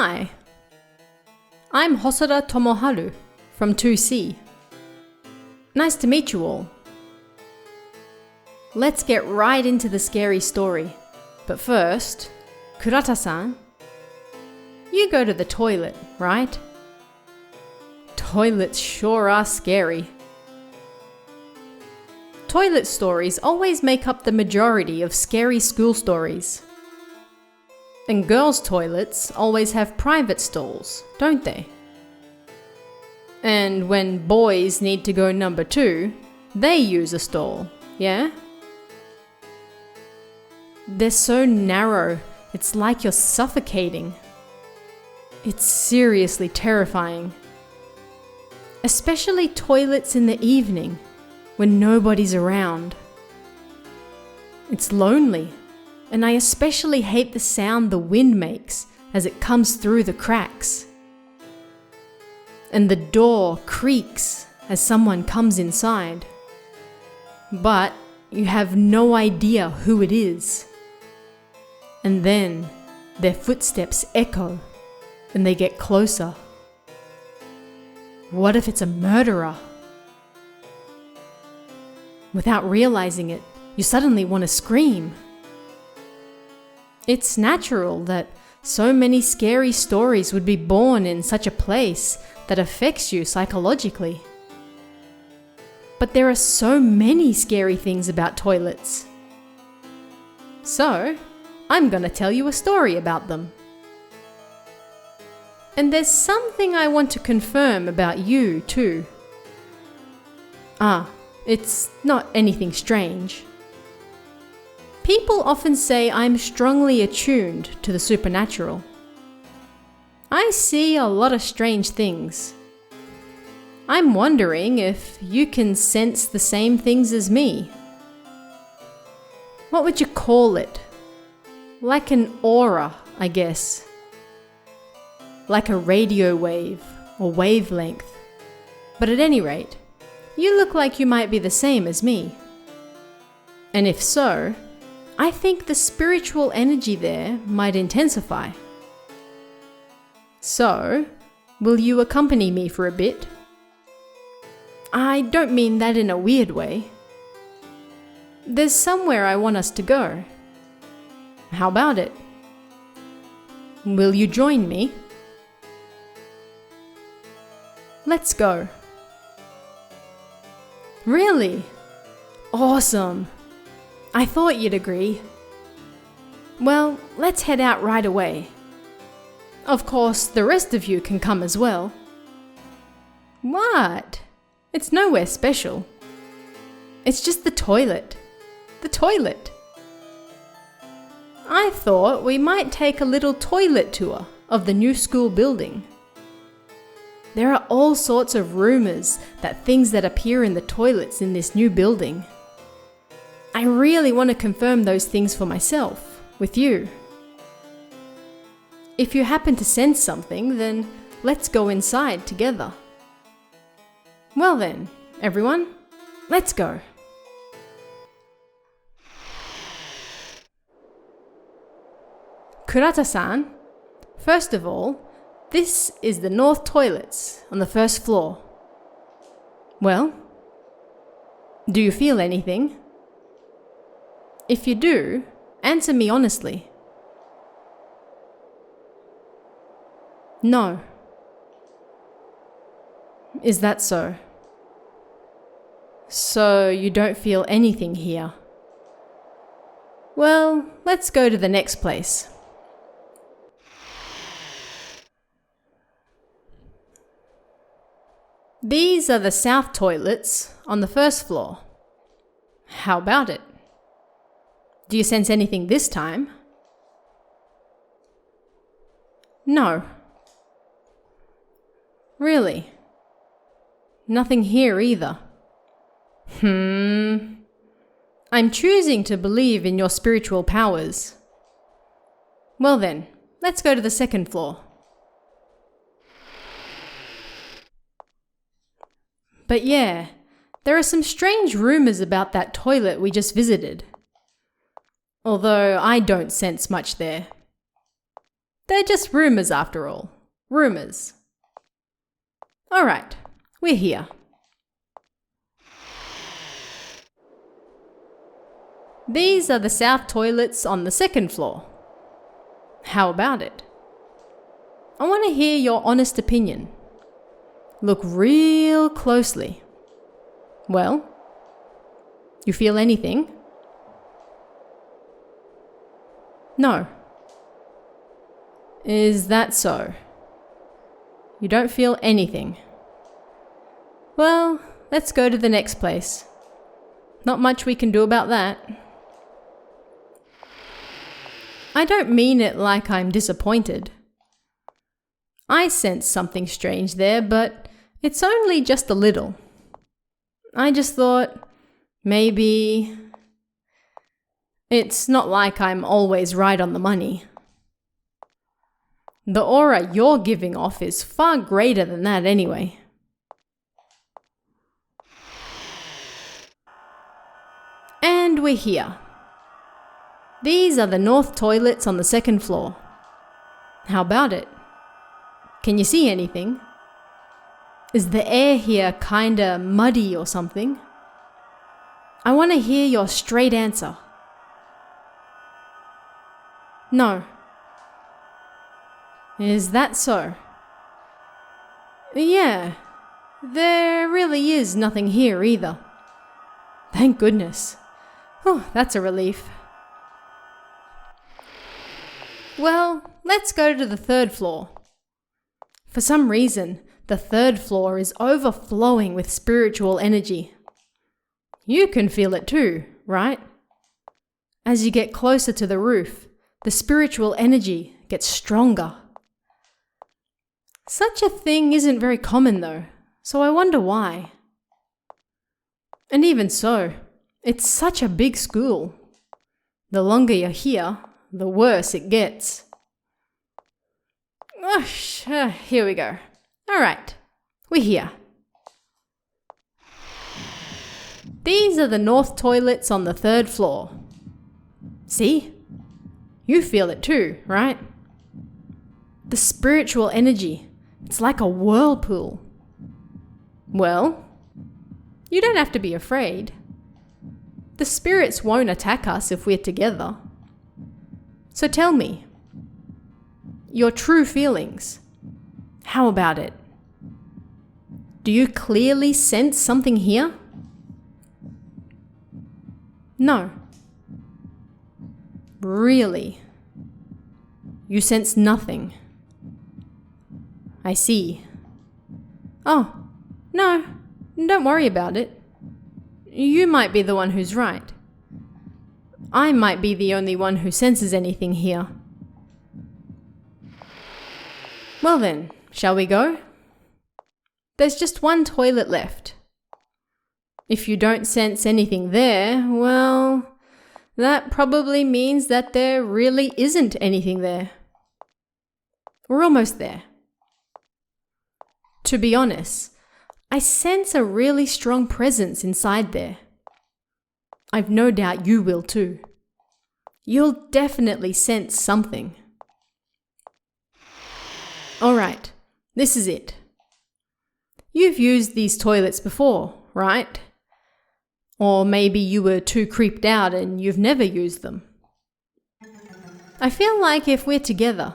Hi, I'm Hosoda Tomoharu from 2C. Nice to meet you all. Let's get right into the scary story. But first, Kurata-san, you go to the toilet, right? Toilets sure are scary. Toilet stories always make up the majority of scary school stories. And girls' toilets always have private stalls, don't they? And when boys need to go number 2, they use a stall, yeah? They're so narrow, it's like you're suffocating. It's seriously terrifying. Especially toilets in the evening, when nobody's around. It's lonely, and I especially hate the sound the wind makes as it comes through the cracks. And the door creaks as someone comes inside. But you have no idea who it is. And then their footsteps echo and they get closer. What if it's a murderer? Without realizing it, you suddenly want to scream. It's natural that so many scary stories would be born in such a place that affects you psychologically. But there are so many scary things about toilets. So, I'm gonna tell you a story about them. And there's something I want to confirm about you too. It's not anything strange. People often say I'm strongly attuned to the supernatural. I see a lot of strange things. I'm wondering if you can sense the same things as me. What would you call it? Like an aura, I guess. Like a radio wave or wavelength. But at any rate, you look like you might be the same as me. And if so, I think the spiritual energy there might intensify. So, will you accompany me for a bit? I don't mean that in a weird way. There's somewhere I want us to go. How about it? Will you join me? Let's go. Really? Awesome. I thought you'd agree. Well, let's head out right away. Of course, the rest of you can come as well. What? It's nowhere special. It's just the toilet. The toilet. I thought we might take a little toilet tour of the new school building. There are all sorts of rumors that things that appear in the toilets in this new building. I really want to confirm those things for myself, with you. If you happen to sense something, then let's go inside together. Well then, everyone, let's go. Kurata-san, first of all, this is the north toilets on the first floor. Well, do you feel anything? If you do, answer me honestly. No. Is that so? So you don't feel anything here? Well, let's go to the next place. These are the south toilets on the first floor. How about it? Do you sense anything this time? No. Really? Nothing here either. I'm choosing to believe in your spiritual powers. Well then, let's go to the second floor. But yeah, there are some strange rumors about that toilet we just visited. Although I don't sense much there. They're just rumors after all. Rumors. Alright, we're here. These are the south toilets on the second floor. How about it? I want to hear your honest opinion. Look real closely. Well, you feel anything? No. Is that so? You don't feel anything. Well, let's go to the next place. Not much we can do about that. I don't mean it like I'm disappointed. I sense something strange there, but it's only just a little. I just thought, maybe... It's not like I'm always right on the money. The aura you're giving off is far greater than that anyway. And we're here. These are the north toilets on the second floor. How about it? Can you see anything? Is the air here kinda muddy or something? I want to hear your straight answer. No. Is that so? Yeah, there really is nothing here either. Thank goodness. Oh, that's a relief. Well, let's go to the third floor. For some reason, the third floor is overflowing with spiritual energy. You can feel it too, right? As you get closer to the roof, the spiritual energy gets stronger. Such a thing isn't very common though, so I wonder why. And even so, it's such a big school. The longer you're here, the worse it gets. Here we go. Alright, we're here. These are the north toilets on the third floor. See? You feel it too, right? The spiritual energy, it's like a whirlpool. Well, you don't have to be afraid. The spirits won't attack us if we're together. So tell me, your true feelings, how about it? Do you clearly sense something here? No. Really? You sense nothing? I see. Oh, no, don't worry about it. You might be the one who's right. I might be the only one who senses anything here. Well then, shall we go? There's just one toilet left. If you don't sense anything there, well, that probably means that there really isn't anything there. We're almost there. To be honest, I sense a really strong presence inside there. I've no doubt you will too. You'll definitely sense something. Alright, this is it. You've used these toilets before, right? Or maybe you were too creeped out and you've never used them. I feel like if we're together,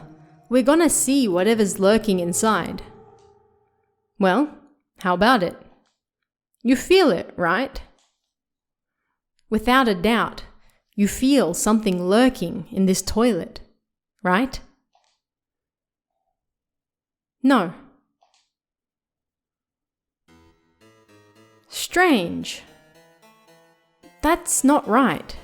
we're gonna see whatever's lurking inside. Well, how about it? You feel it, right? Without a doubt, you feel something lurking in this toilet, right? No. Strange. That's not right.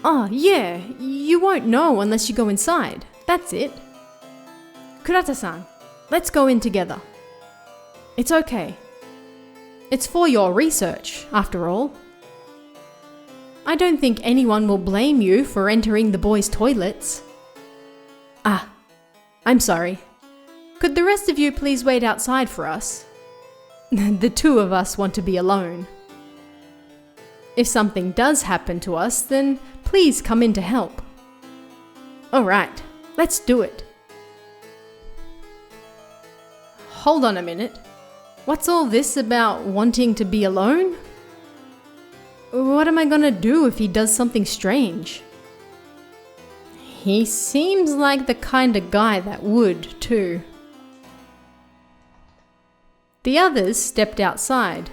Oh, yeah, you won't know unless you go inside. That's it. Kurata-san, let's go in together. It's okay. It's for your research, after all. I don't think anyone will blame you for entering the boys' toilets. Ah, I'm sorry. Could the rest of you please wait outside for us? The two of us want to be alone. If something does happen to us, then please come in to help. All right, Let's do it. Hold on a minute. What's all this about wanting to be alone? What am I gonna do if he does something strange? He seems like the kind of guy that would, too. The others stepped outside,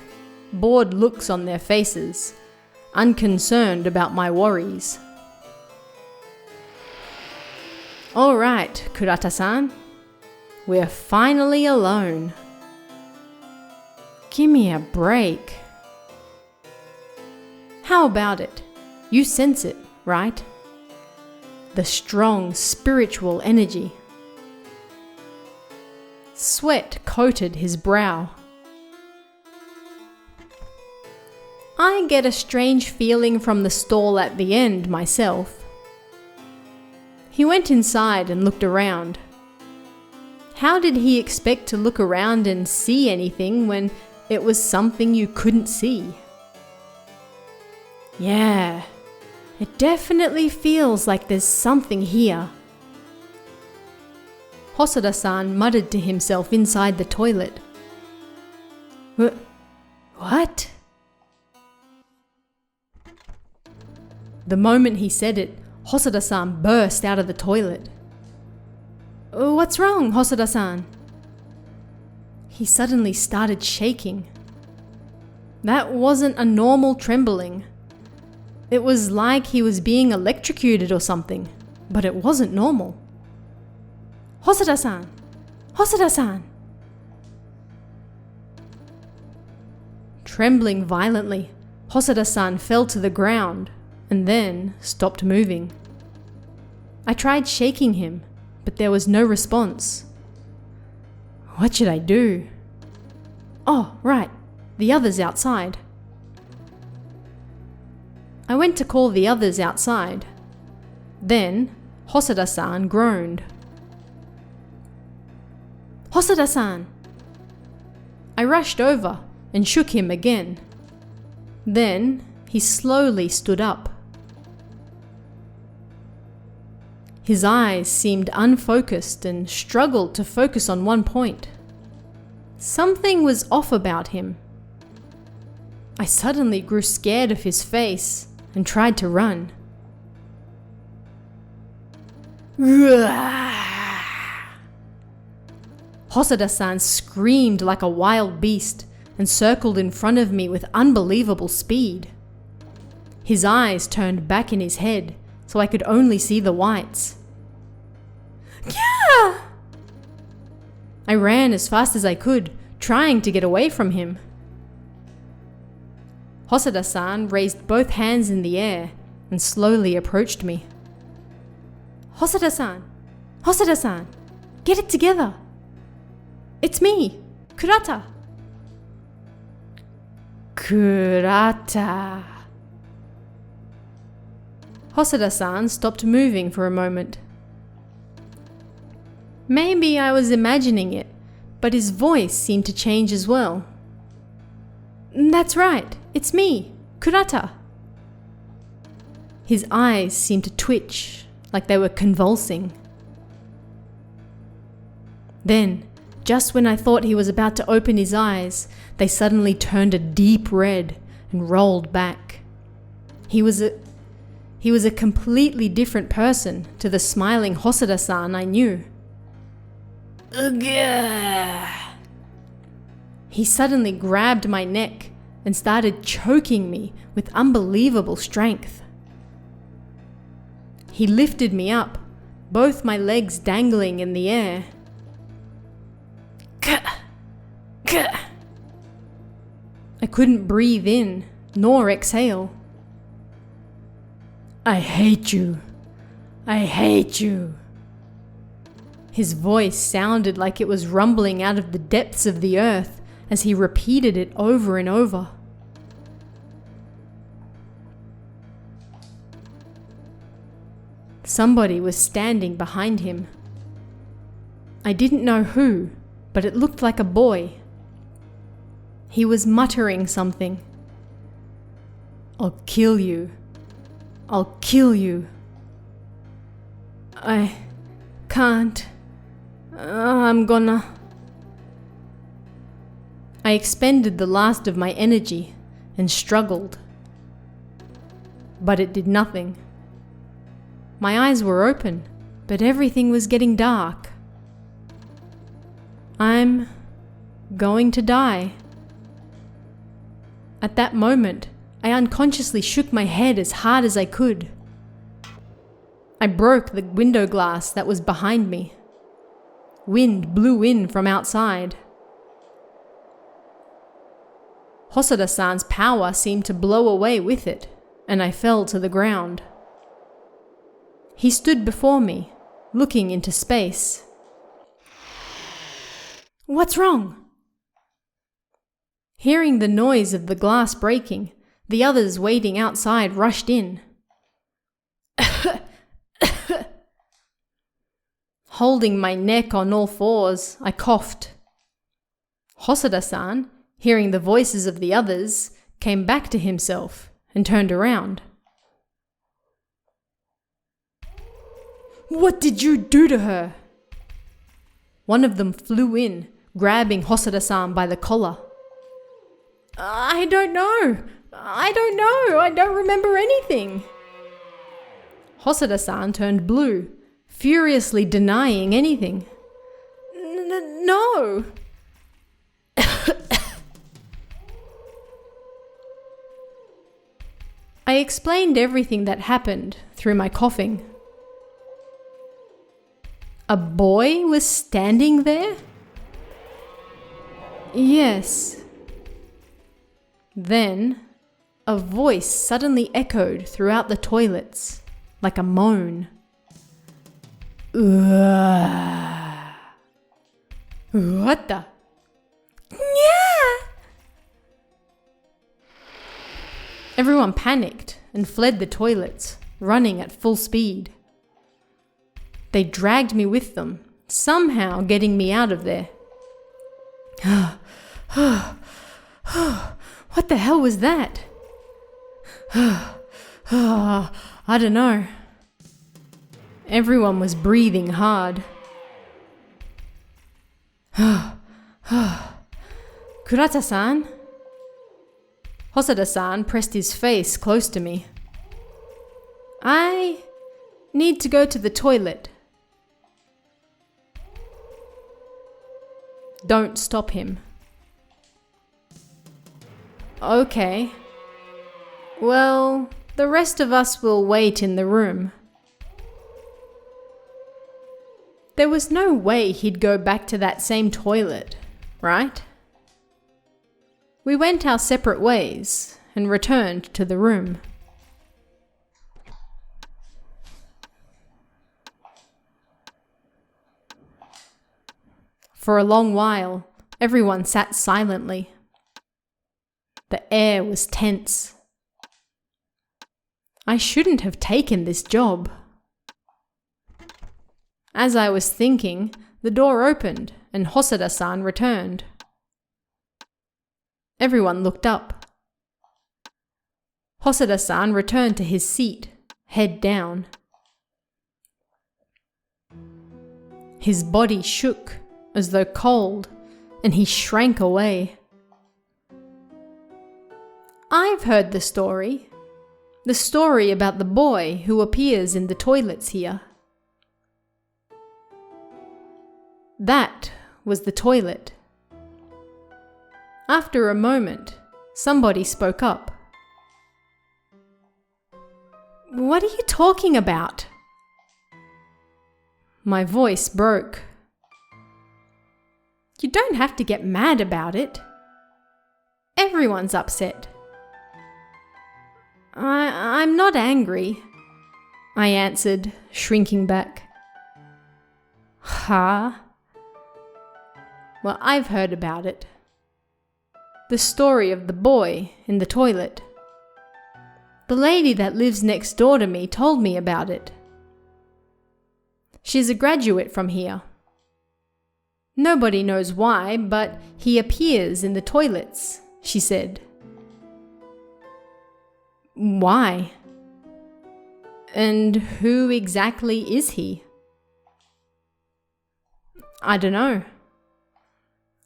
bored looks on their faces, unconcerned about my worries. All right, Kurata-san. We're finally alone. Give me a break. How about it? You sense it, right? The strong spiritual energy. Sweat coated his brow. I get a strange feeling from the stall at the end myself. He went inside and looked around. How did he expect to look around and see anything when it was something you couldn't see? Yeah, it definitely feels like there's something here. Hosoda-san muttered to himself inside the toilet. What? The moment he said it, Hosoda-san burst out of the toilet. What's wrong, Hosoda-san? He suddenly started shaking. That wasn't a normal trembling. It was like he was being electrocuted or something, but it wasn't normal. Hosoda-san! Hosoda-san! Trembling violently, Hosoda-san fell to the ground and then stopped moving. I tried shaking him, but there was no response. What should I do? Oh, right, the others outside. I went to call the others outside. Then, Hosoda-san groaned. Hosoda-san! I rushed over and shook him again. Then, he slowly stood up. His eyes seemed unfocused and struggled to focus on one point. Something was off about him. I suddenly grew scared of his face and tried to run. Hosoda-san screamed like a wild beast and circled in front of me with unbelievable speed. His eyes turned back in his head, so I could only see the whites. Yeah! I ran as fast as I could, trying to get away from him. Hosoda-san raised both hands in the air and slowly approached me. Hosoda-san! Hosoda-san! Get it together! It's me, Kurata! Kurata! Hosoda-san stopped moving for a moment. Maybe I was imagining it, but his voice seemed to change as well. That's right, it's me, Kurata. His eyes seemed to twitch, like they were convulsing. Then, just when I thought he was about to open his eyes, they suddenly turned a deep red and rolled back. He was a completely different person to the smiling Hosoda-san I knew. He suddenly grabbed my neck and started choking me with unbelievable strength. He lifted me up, both my legs dangling in the air. I couldn't breathe in, nor exhale. I hate you. I hate you. His voice sounded like it was rumbling out of the depths of the earth as he repeated it over and over. Somebody was standing behind him. I didn't know who, but it looked like a boy. He was muttering something. I'll kill you. I'll kill you. can't. I'm gonna... I expended the last of my energy and struggled. But it did nothing. My eyes were open, but everything was getting dark. I'm going to die. At that moment, I unconsciously shook my head as hard as I could. I broke the window glass that was behind me. Wind blew in from outside. Hosoda-san's power seemed to blow away with it, and I fell to the ground. He stood before me, looking into space. "What's wrong?" Hearing the noise of the glass breaking, the others waiting outside rushed in. Holding my neck on all fours, I coughed. Hosoda-san, hearing the voices of the others, came back to himself and turned around. "What did you do to her?" One of them flew in, grabbing Hosoda-san by the collar. I don't know. I don't remember anything." Hosoda-san turned blue, furiously denying anything. No. I explained everything that happened through my coughing. A boy was standing there? Yes. Then, a voice suddenly echoed throughout the toilets, like a moan. What the? Yeah! Everyone panicked and fled the toilets, running at full speed. They dragged me with them, somehow getting me out of there. What the hell was that? I don't know. Everyone was breathing hard. Kurata-san? Hosoda-san pressed his face close to me. I need to go to the toilet. Don't stop him. Okay. Well, the rest of us will wait in the room. There was no way he'd go back to that same toilet, right? We went our separate ways and returned to the room. For a long while, everyone sat silently. The air was tense. I shouldn't have taken this job. As I was thinking, the door opened and Hosoda-san returned. Everyone looked up. Hosoda-san returned to his seat, head down. His body shook as though cold, and he shrank away. I've heard the story about the boy who appears in the toilets here. That was the toilet. After a moment, somebody spoke up. What are you talking about? My voice broke. You don't have to get mad about it. Everyone's upset. I'm not angry, I answered, shrinking back. Huh? Well, I've heard about it. The story of the boy in the toilet. The lady that lives next door to me told me about it. She's a graduate from here. Nobody knows why, but he appears in the toilets, she said. Why? And who exactly is he? I don't know.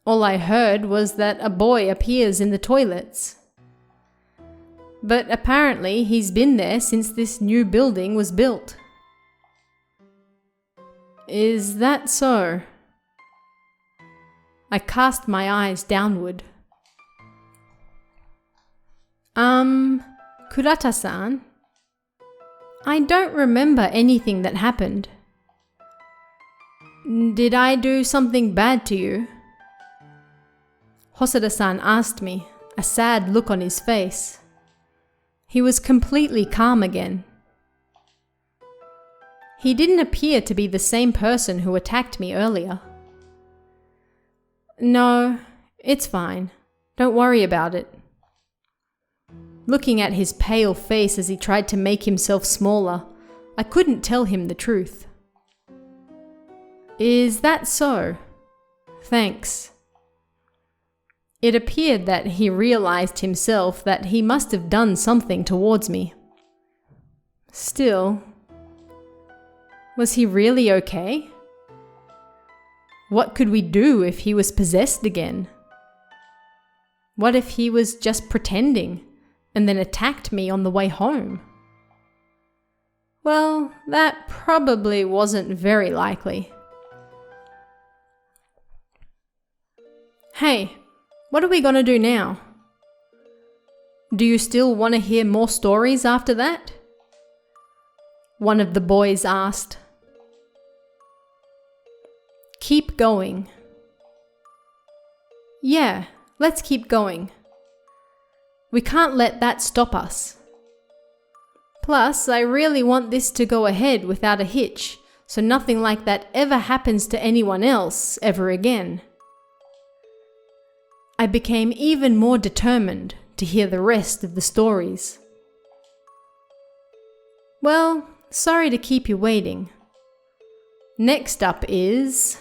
All I heard was that a boy appears in the toilets. But apparently he's been there since this new building was built. Is that so? I cast my eyes downward. Kurata-san? I don't remember anything that happened. Did I do something bad to you? Hosoda-san asked me, a sad look on his face. He was completely calm again. He didn't appear to be the same person who attacked me earlier. No, it's fine. Don't worry about it. Looking at his pale face as he tried to make himself smaller, I couldn't tell him the truth. Is that so? Thanks. It appeared that he realized himself that he must have done something towards me. Still, was he really okay? What could we do if he was possessed again? What if he was just pretending and then attacked me on the way home? Well, that probably wasn't very likely. Hey, what are we gonna do now? Do you still want to hear more stories after that? One of the boys asked. Keep going. Yeah, let's keep going. We can't let that stop us. Plus, I really want this to go ahead without a hitch, so nothing like that ever happens to anyone else ever again. I became even more determined to hear the rest of the stories. Well, sorry to keep you waiting. Next up is...